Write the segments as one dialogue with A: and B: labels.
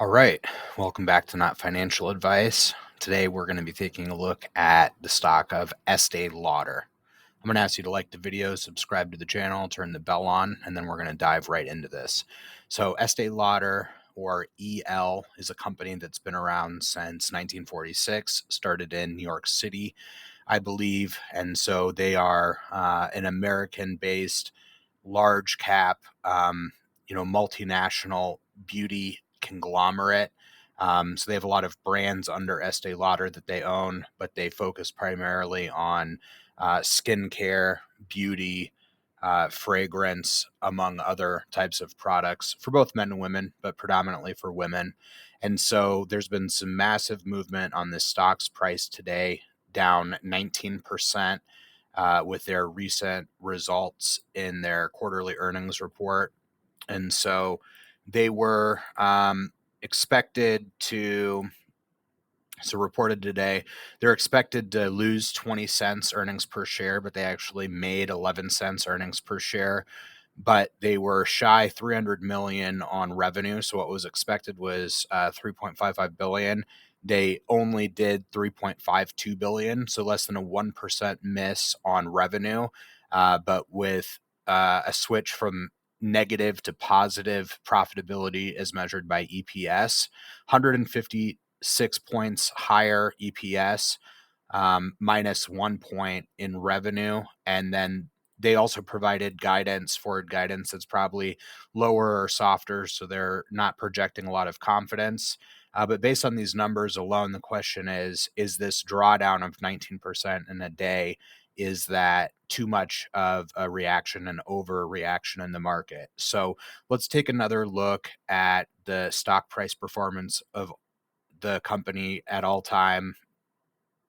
A: All right, welcome back to Not Financial Advice. Today we're going to be taking a look at the stock of Estee Lauder. I'm going to ask you to like the video, subscribe to the channel, turn the bell on, and then we're going to dive right into this. So Estee Lauder, or EL, is a company that's been around since 1946, started in New York City, I believe, and so they are an American-based, large cap, multinational beauty conglomerate. So they have a lot of brands under Estee Lauder that they own, but they focus primarily on skincare, beauty, fragrance, among other types of products for both men and women, but predominantly for women. And so there's been some massive movement on this stock's price today, down 19% with their recent results in their quarterly earnings report. And so they were expected to, so reported today, they're expected to lose 20 cents earnings per share, but they actually made 11 cents earnings per share. But they were shy 300 million on revenue. So what was expected was 3.55 billion. They only did 3.52 billion, so less than a 1% miss on revenue. But with a switch from negative to positive profitability as measured by EPS, 156 points higher EPS, minus 1 point in revenue. And then they also provided forward guidance that's probably lower or softer. So they're not projecting a lot of confidence. But based on these numbers alone, the question is this drawdown of 19% in a day, is that too much of a reaction and overreaction in the market? So let's take another look at the stock price performance of the company at all time,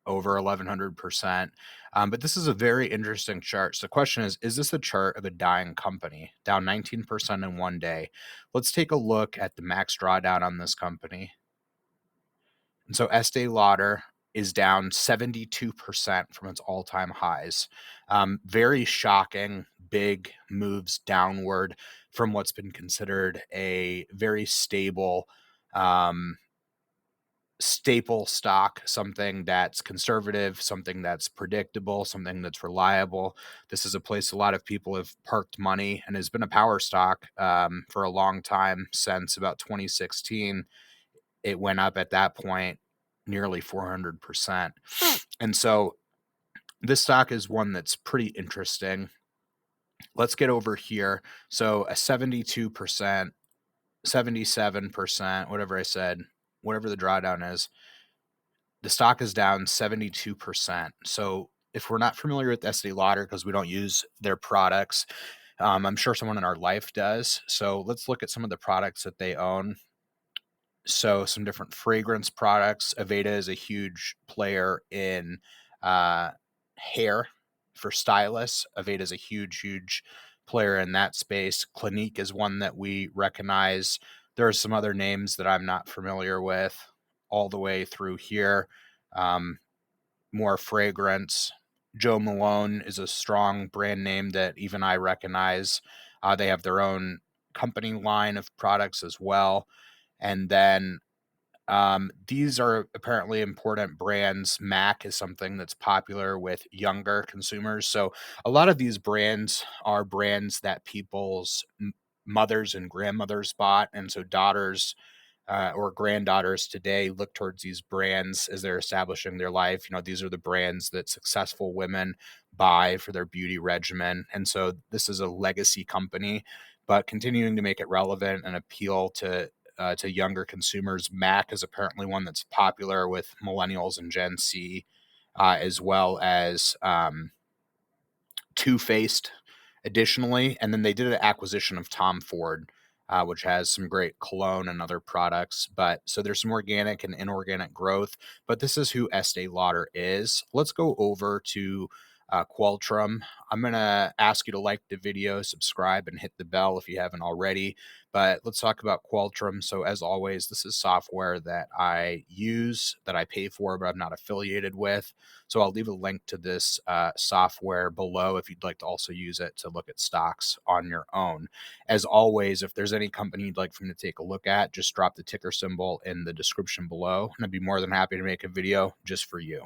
A: over 1100%. But this is a very interesting chart. So the question is this a chart of a dying company, down 19% in one day? Let's take a look at the max drawdown on this company. And so Estee Lauder is down 72% from its all-time highs. Very shocking, big moves downward from what's been considered a very stable, staple stock, something that's conservative, something that's predictable, something that's reliable. This is a place a lot of people have parked money and has been a power stock for a long time, since about 2016. It went up at that point nearly 400%. And so this stock is one that's pretty interesting. Let's get over here. So a 72%, 77%, whatever I said, whatever the drawdown is, the stock is down 72%. So if we're not familiar with Estee Lauder, because we don't use their products, I'm sure someone in our life does. So let's look at some of the products that they own. So some different fragrance products. Aveda is a huge player in uh, hair for stylists. Aveda is a huge player in that space. Clinique is one that we recognize. There are some other names that I'm not familiar with all the way through here. Um, More fragrance. Joe Malone is a strong brand name that even I recognize. They have their own company line of products as well. And then these are apparently important brands. MAC is something that's popular with younger consumers. So a lot of these brands are brands that people's mothers and grandmothers bought. And so daughters or granddaughters today look towards these brands as they're establishing their life. These are the brands that successful women buy for their beauty regimen. And so this is a legacy company, but continuing to make it relevant and appeal to younger consumers. MAC is apparently one that's popular with millennials and Gen Z, as well as Too Faced additionally. And then they did an acquisition of Tom Ford, which has some great cologne and other products. But so there's some organic and inorganic growth. But this is who Estee Lauder is. Let's go over to Qualtrum. I'm going to ask you to like the video, subscribe, and hit the bell if you haven't already. But let's talk about Qualtrum. So, as always, this is software that I use, that I pay for, but I'm not affiliated with. So, I'll leave a link to this software below if you'd like to also use it to look at stocks on your own. As always, if there's any company you'd like for me to take a look at, just drop the ticker symbol in the description below, and I'd be more than happy to make a video just for you.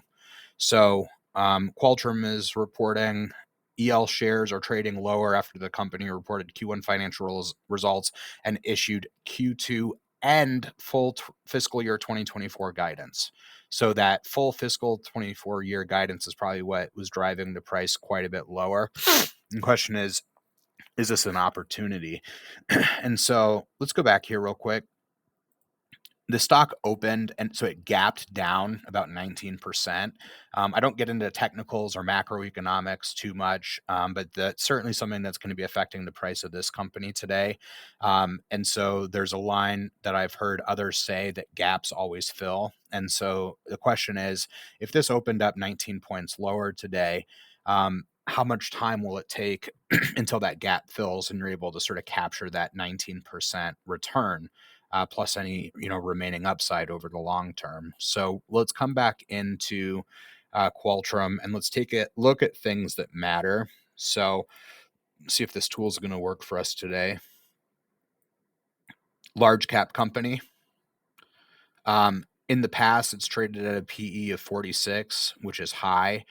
A: So, Qualtrum is reporting EL shares are trading lower after the company reported Q1 financial results and issued Q2 and full fiscal year 2024 guidance. So that full fiscal 24 year guidance is probably what was driving the price quite a bit lower. The question is this an opportunity? And so let's go back here real quick. The stock opened, and so it gapped down about 19%. I don't get into technicals or macroeconomics too much, but that's certainly something that's going to be affecting the price of this company today. And so there's a line that I've heard others say that gaps always fill. And so the question is, if this opened up 19 points lower today, how much time will it take until that gap fills and you're able to sort of capture that 19% return? Plus any remaining upside over the long term. So let's come back into Qualtrum and let's take a look at things that matter. So see if this tool is going to work for us today. Large cap company. In the past, it's traded at a PE of 46, which is high.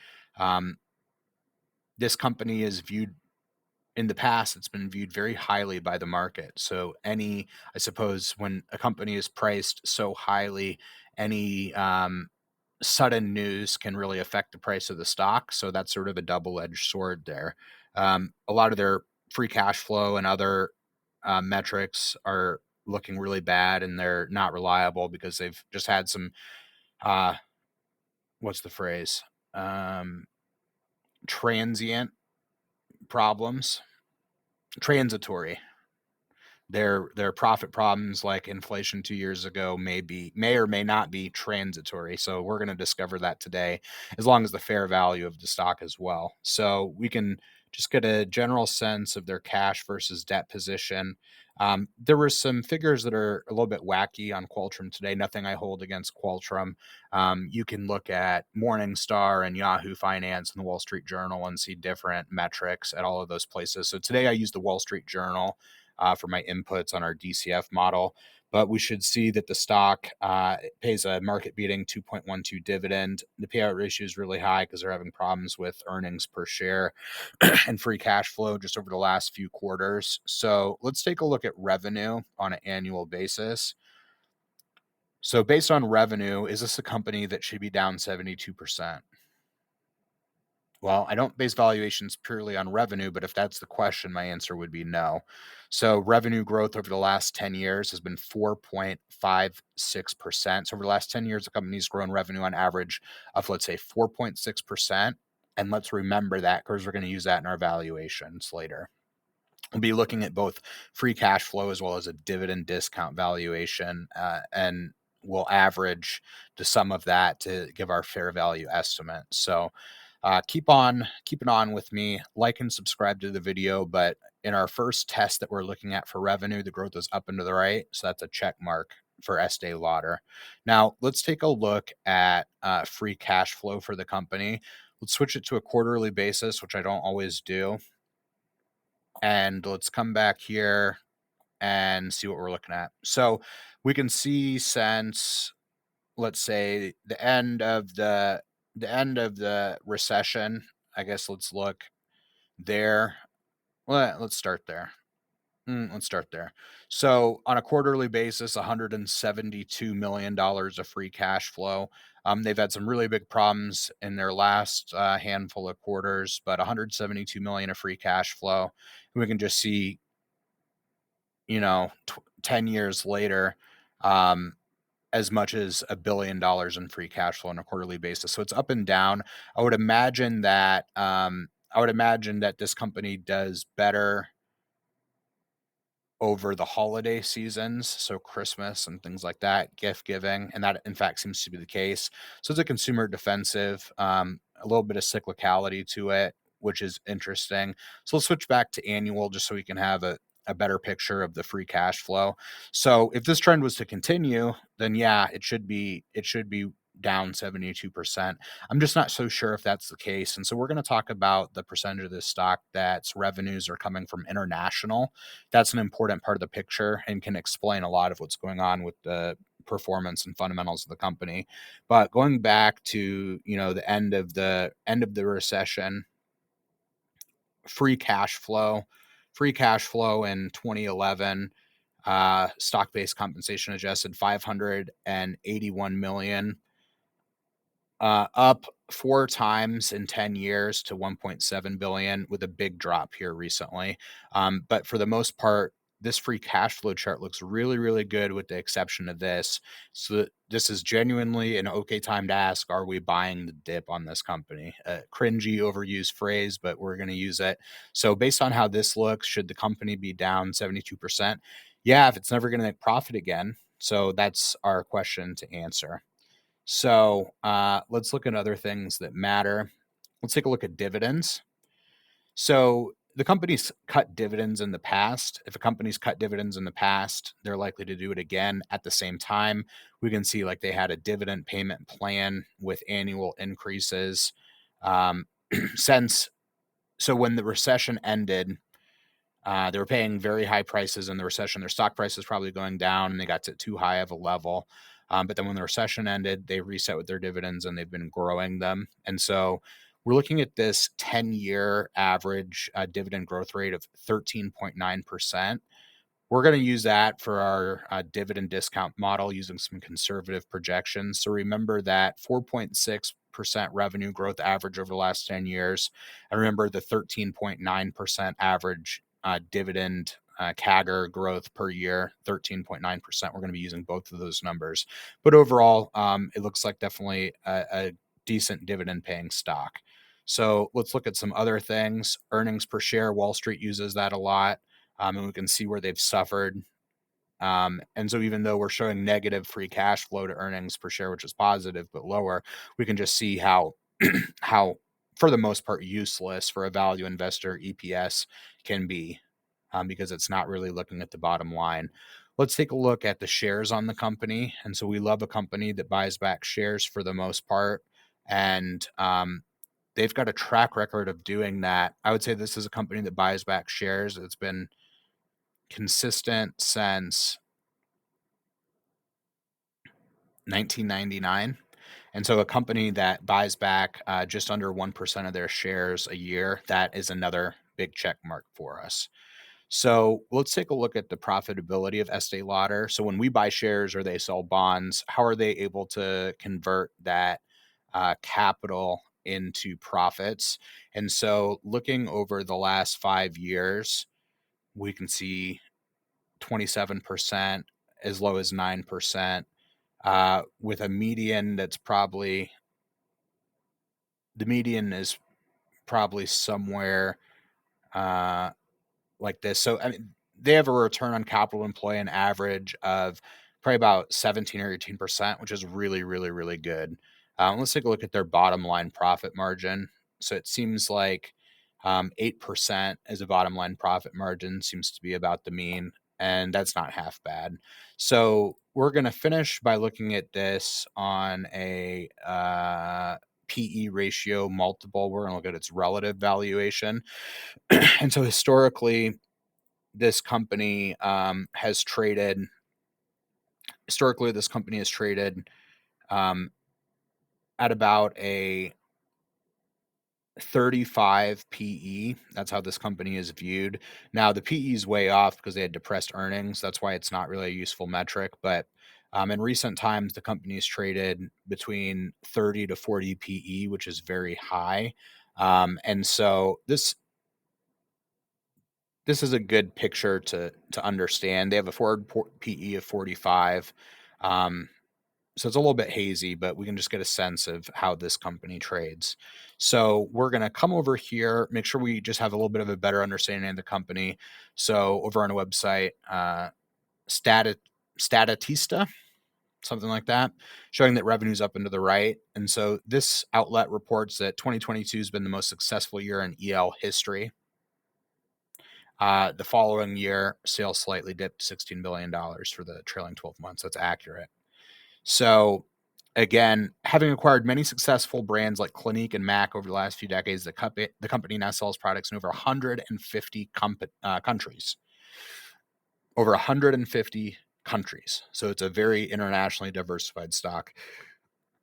A: This company is viewed in the past, it's been viewed very highly by the market. So I suppose when a company is priced so highly, any sudden news can really affect the price of the stock. So that's sort of a double-edged sword there. A lot of their free cash flow and other metrics are looking really bad, and they're not reliable because they've just had some uh, what's the phrase? Transient problems, transitory. Their profit problems like inflation 2 years ago may or may not be transitory. So we're going to discover that today, as long as the fair value of the stock as well. So we can just get a general sense of their cash versus debt position. There were some figures that are a little bit wacky on Qualtrum today. Nothing I hold against Qualtrum. You can look at Morningstar and Yahoo Finance and the Wall Street Journal and see different metrics at all of those places. So today I use the Wall Street Journal for my inputs on our DCF model. But we should see that the stock pays a market-beating 2.12 dividend. The payout ratio is really high because they're having problems with earnings per share and free cash flow just over the last few quarters. So let's take a look at revenue on an annual basis. So based on revenue, is this a company that should be down 72%? Well, I don't base valuations purely on revenue, but if that's the question, my answer would be no. So revenue growth over the last 10 years has been 4.56%. So over the last 10 years, the company's grown revenue on average of, let's say, 4.6%. And let's remember that because we're going to use that in our valuations later. We'll be looking at both free cash flow as well as a dividend discount valuation, and we'll average the sum of that to give our fair value estimate. So keeping on with me, like and subscribe to the video. But in our first test that we're looking at for revenue, the growth is up and to the right. So that's a check mark for Estee Lauder. Now let's take a look at free cash flow for the company. Let's switch it to a quarterly basis, which I don't always do. And let's come back here and see what we're looking at. So we can see since, let's say, the end of the recession, I guess let's look there. Well, let's start there. Let's start there. So on a quarterly basis, $172 million of free cash flow. They've had some really big problems in their last handful of quarters, but 172 million of free cash flow. And we can just see, 10 years later, as much as $1 billion in free cash flow on a quarterly basis. So it's up and down. I would imagine that this company does better over the holiday seasons, so Christmas and things like that, gift giving, and that in fact seems to be the case. So it's a consumer defensive. a little bit of cyclicality to it, which is interesting. So let's switch back to annual just so we can have a better picture of the free cash flow. So if this trend was to continue, then yeah, it should be down 72%. I'm just not so sure if that's the case. And so we're going to talk about the percentage of this stock that's revenues are coming from international. That's an important part of the picture and can explain a lot of what's going on with the performance and fundamentals of the company. But going back to, the end of the recession, free cash flow, free cash flow in 2011, stock-based compensation adjusted 581 million, up 4 times in 10 years to 1.7 billion, with a big drop here recently. But for the most part, this free cash flow chart looks really, really good, with the exception of this. So this is genuinely an okay time to ask, are we buying the dip on this company? A cringy, overused phrase, but we're going to use it. So based on how this looks, should the company be down 72%? Yeah, if it's never going to make profit again. So that's our question to answer. So let's look at other things that matter. Let's take a look at dividends. So the company's cut dividends in the past. If a company's cut dividends in the past, they're likely to do it again at the same time. We can see like they had a dividend payment plan with annual increases. Um, since so when the recession ended, they were paying very high prices in the recession. Their stock price was probably going down, and they got to too high of a level. But then when the recession ended, they reset with their dividends, and they've been growing them. And so we're looking at this 10-year average dividend growth rate of 13.9%. We're going to use that for our dividend discount model using some conservative projections. So remember that 4.6% revenue growth average over the last 10 years. And remember the 13.9% average dividend CAGR growth per year, 13.9%. We're going to be using both of those numbers. But overall, it looks like definitely a decent dividend paying stock. So let's look at some other things. Earnings per share, Wall Street uses that a lot. And we can see where they've suffered. And so even though we're showing negative free cash flow to earnings per share, which is positive but lower, we can just see how how for the most part useless for a value investor EPS can be, because it's not really looking at the bottom line. Let's take a look at the shares on the company. And so we love a company that buys back shares for the most part. And they've got a track record of doing that. I would say this is a company that buys back shares. It's been consistent since 1999. And so a company that buys back just under 1% of their shares a year, that is another big check mark for us. So let's take a look at the profitability of Estee Lauder. So when we buy shares or they sell bonds, how are they able to convert that capital into profits? And so looking over the last 5 years, we can see 27%, as low as 9%, with a median that's probably the median is probably somewhere uh, like this. So I mean, they have a return on capital employed an average of probably about 17 or 18%, which is really, really, really good. Let's take a look at their bottom line profit margin. So it seems like 8% as a bottom line profit margin seems to be about the mean, and that's not half bad. So we're going to finish by looking at this on a PE ratio multiple. We're going to look at its relative valuation. And so historically, this company has traded um, at about a 35 PE. That's how this company is viewed. Now, the PE is way off because they had depressed earnings. That's why it's not really a useful metric. But in recent times, the company's traded between 30 to 40 PE, which is very high. And so this is a good picture to understand. They have a forward PE of 45. Um, so it's a little bit hazy, but we can just get a sense of how this company trades. So we're going to come over here, make sure we just have a little bit of a better understanding of the company. So over on a website, Statista, something like that, showing that revenue's up and to the right. And so this outlet reports that 2022 has been the most successful year in EL history. The following year, sales slightly dipped $16 billion for the trailing 12 months. That's accurate. So, again, having acquired many successful brands like Clinique and MAC over the last few decades, the company now sells products in over 150 countries. Over 150 countries. So it's a very internationally diversified stock.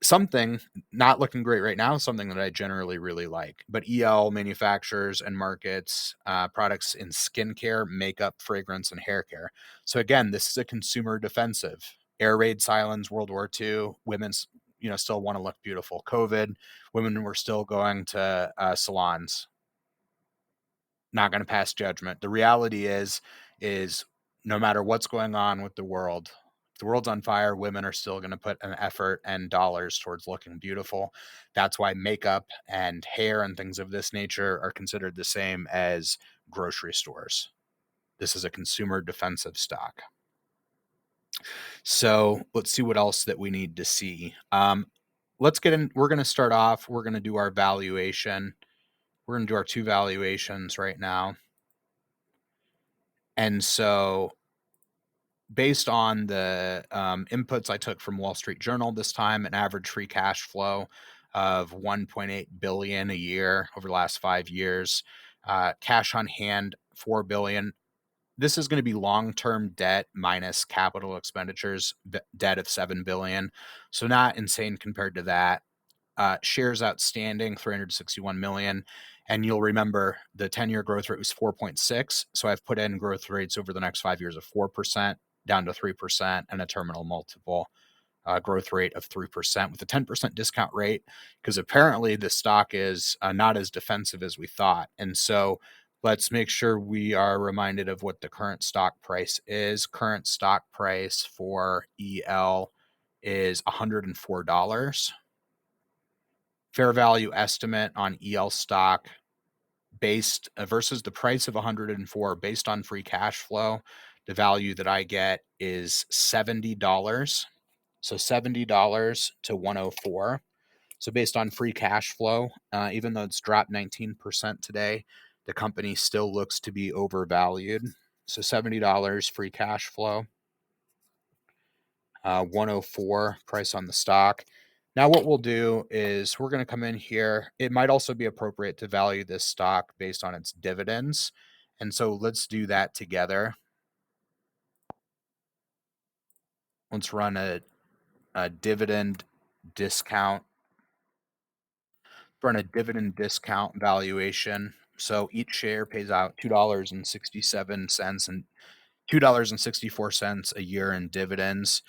A: Something not looking great right now, something that I generally really like. But EL manufactures and markets products in skincare, makeup, fragrance, and hair care. So again, this is a consumer defensive. Air raid silence, World War II, women's still want to look beautiful. COVID, women were still going to salons, not going to pass judgment. The reality is no matter what's going on with the world, if the world's on fire, women are still going to put an effort and dollars towards looking beautiful. That's why makeup and hair and things of this nature are considered the same as grocery stores. This is a consumer defensive stock. So let's see what else that we need to see. Let's get in. We're going to start off. We're going to do our valuation. We're going to do our two valuations right now. And so based on the inputs I took from Wall Street Journal this time, an average free cash flow of 1.8 billion a year over the last 5 years, cash on hand 4 billion. This is going to be long-term debt minus capital expenditures, debt of 7 billion. So not insane compared to that. Shares outstanding 361 million. And you'll remember the 10-year growth rate was 4.6. So I've put in growth rates over the next 5 years of 4% down to 3% and a terminal multiple growth rate of 3% with a 10% discount rate, because apparently the stock is not as defensive as we thought. And so let's make sure we are reminded of what the current stock price is. Current stock price for EL is $104. Fair value estimate on EL stock based versus the price of 104 based on free cash flow. The value that I get is $70. So $70 to 104. So based on free cash flow, even though it's dropped 19% today, the company still looks to be overvalued. So $70 free cash flow, 104 price on the stock. Now what we'll do is we're going to come in here. It might also be appropriate to value this stock based on its dividends. And so let's do that together. Let's run a dividend discount. Run a dividend discount valuation. So each share pays out $2.67 and $2.64 a year in dividends.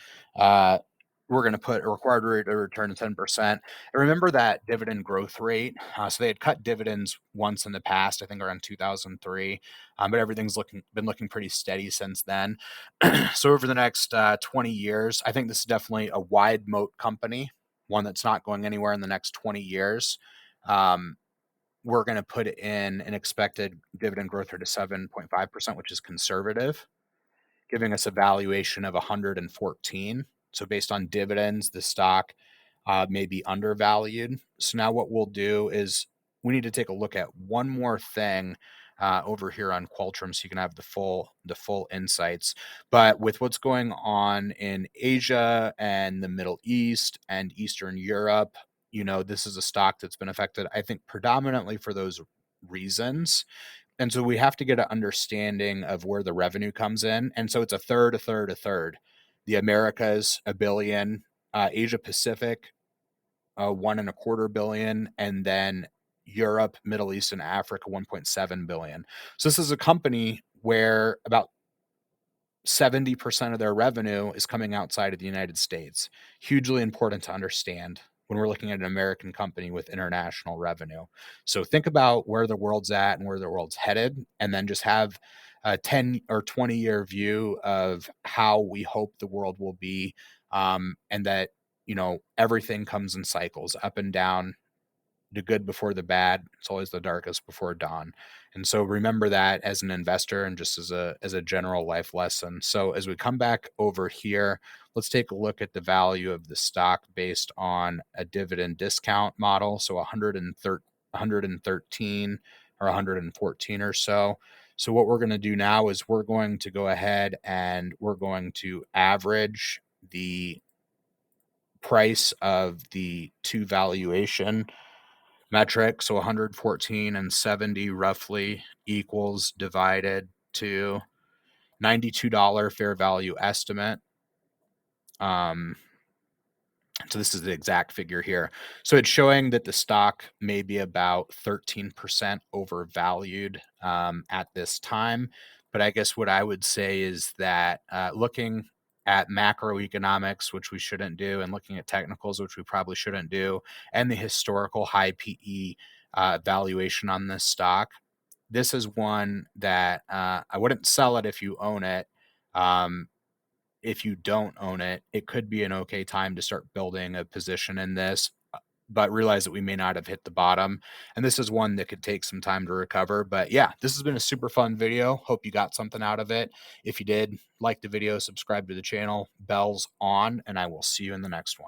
A: We're going to put a required rate of return of 10%. And remember that dividend growth rate. So they had cut dividends once in the past, I think around 2003, but everything's been looking pretty steady since then. So over the next 20 years, I think this is definitely a wide moat company, one that's not going anywhere in the next 20 years. We're going to put in an expected dividend growth rate of 7.5%, which is conservative, giving us a valuation of 114. So based on dividends, the stock may be undervalued. So now what we'll do is we need to take a look at one more thing over here on Qualtrim, so you can have the full insights. But with what's going on in Asia and the Middle East and Eastern Europe, this is a stock that's been affected, I think, predominantly for those reasons. And so we have to get an understanding of where the revenue comes in. And so it's a third, a third, a third. The Americas, $1 billion, Asia Pacific, 1.25 billion, and then Europe, Middle East, and Africa, 1.7 billion. So this is a company where about 70% of their revenue is coming outside of the United States. Hugely important to understand when we're looking at an American company with international revenue. So think about where the world's at and where the world's headed, and then just have a 10 or 20-year view of how we hope the world will be, and that everything comes in cycles, up and down. the good before the bad. It's always the darkest before dawn. And so remember that as an investor and just as a general life lesson. So as we come back over here, let's take a look at the value of the stock based on a dividend discount model. So 113 or 114 or so. So what we're going to do now is we're going to go ahead and we're going to average the price of the two valuation metric. So 114 and 70 roughly equals divided to $92 fair value estimate. So this is the exact figure here. So it's showing that the stock may be about 13% overvalued at this time. But I guess what I would say is that looking at macroeconomics, which we shouldn't do, and looking at technicals, which we probably shouldn't do, and the historical high PE valuation on this stock, this is one that I wouldn't sell it if you own it. If you don't own it, it could be an okay time to start building a position in this, but realize that we may not have hit the bottom. And this is one that could take some time to recover. But yeah, this has been a super fun video. Hope you got something out of it. If you did, like the video, subscribe to the channel, bells on, and I will see you in the next one.